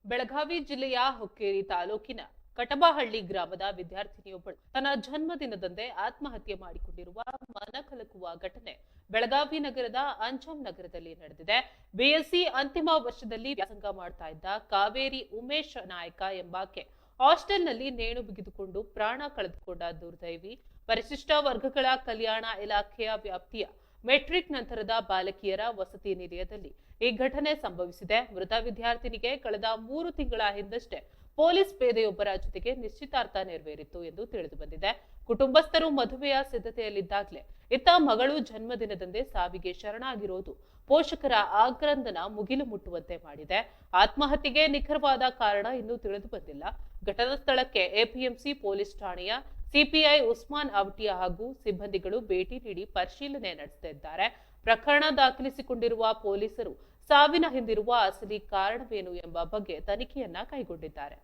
ಬೆಳಗಾವಿ ಜಿಲ್ಲೆಯ ಹುಕ್ಕೇರಿ ತಾಲೂಕಿನ ಕಟಬಹಳ್ಳಿ ಗ್ರಾಮದ ವಿದ್ಯಾರ್ಥಿನಿಯೊಬ್ಬಳು ತನ್ನ ಜನ್ಮದಿನದಂದೇ ಆತ್ಮಹತ್ಯೆ ಮಾಡಿಕೊಂಡಿರುವ ಮನಕಲಕುವ ಘಟನೆ ಬೆಳಗಾವಿ ನಗರದ ಅಂಜಂ ನಗರದಲ್ಲಿ ನಡೆದಿದೆ. ಬಿಎಸ್ಸಿ ಅಂತಿಮ ವರ್ಷದಲ್ಲಿ ವ್ಯಾಸಂಗ ಮಾಡ್ತಾ ಇದ್ದ ಕಾವೇರಿ ಉಮೇಶ್ ನಾಯಕ ಎಂಬಾಕೆ ಹಾಸ್ಟೆಲ್ನಲ್ಲಿ ನೇಣು ಬಿಗಿದುಕೊಂಡು ಪ್ರಾಣ ಕಳೆದುಕೊಂಡ ದುರ್ದೈವಿ. ಪರಿಶಿಷ್ಟ ವರ್ಗಗಳ ಕಲ್ಯಾಣ ಇಲಾಖೆಯ ವ್ಯಾಪ್ತಿಯ ಮೆಟ್ರಿಕ್ ನಂತರದ ಬಾಲಕಿಯರ ವಸತಿ ನಿಲಯದಲ್ಲಿ ಈ ಘಟನೆ ಸಂಭವಿಸಿದೆ. ಮೃತ ವಿದ್ಯಾರ್ಥಿನಿಗೆ ಕಳೆದ 3 ತಿಂಗಳ ಹಿಂದಷ್ಟೇ ಪೊಲೀಸ್ ಪೇದೆಯೊಬ್ಬರ ಜೊತೆಗೆ ನಿಶ್ಚಿತಾರ್ಥ ನೆರವೇರಿತ್ತು ಎಂದು ತಿಳಿದು ಬಂದಿದೆ. ಕುಟುಂಬಸ್ಥರು ಮದುವೆಯ ಸಿದ್ಧತೆಯಲ್ಲಿದ್ದಾಗಲೇ ಇತ್ತ ಮಗಳು ಜನ್ಮದಿನದಂದೇ ಸಾವಿಗೆ ಶರಣಾಗಿರೋದು ಪೋಷಕರ ಆಕ್ರಂದನ ಮುಗಿಲು ಮುಟ್ಟುವಂತೆ ಮಾಡಿದೆ. ಆತ್ಮಹತ್ಯೆಗೆ ನಿಖರವಾದ ಕಾರಣ ಇನ್ನೂ ತಿಳಿದು ಬಂದಿಲ್ಲ. ಘಟನಾ ಸ್ಥಳಕ್ಕೆ ಎಪಿಎಂಸಿ ಪೊಲೀಸ್ ಠಾಣೆಯ ಸಿಪಿಐ ಉಸ್ಮಾನ್ ಅವಟಿಯಾ ಹಾಗೂ ಸಿಬ್ಬಂದಿಗಳು ಭೇಟಿ ನೀಡಿ ಪರಿಶೀಲನೆ ನಡೆಸುತ್ತಿದ್ದಾರೆ. ಪ್ರಕರಣ ದಾಖಲಿಸಿಕೊಂಡಿರುವ ಪೊಲೀಸರು ಸಾವಿನ ಹಿಂದಿರುವ ಅಸಲಿ ಕಾರಣವೇನು ಎಂಬ ಬಗ್ಗೆ ತನಿಖೆಯನ್ನ ಕೈಗೊಂಡಿದ್ದಾರೆ.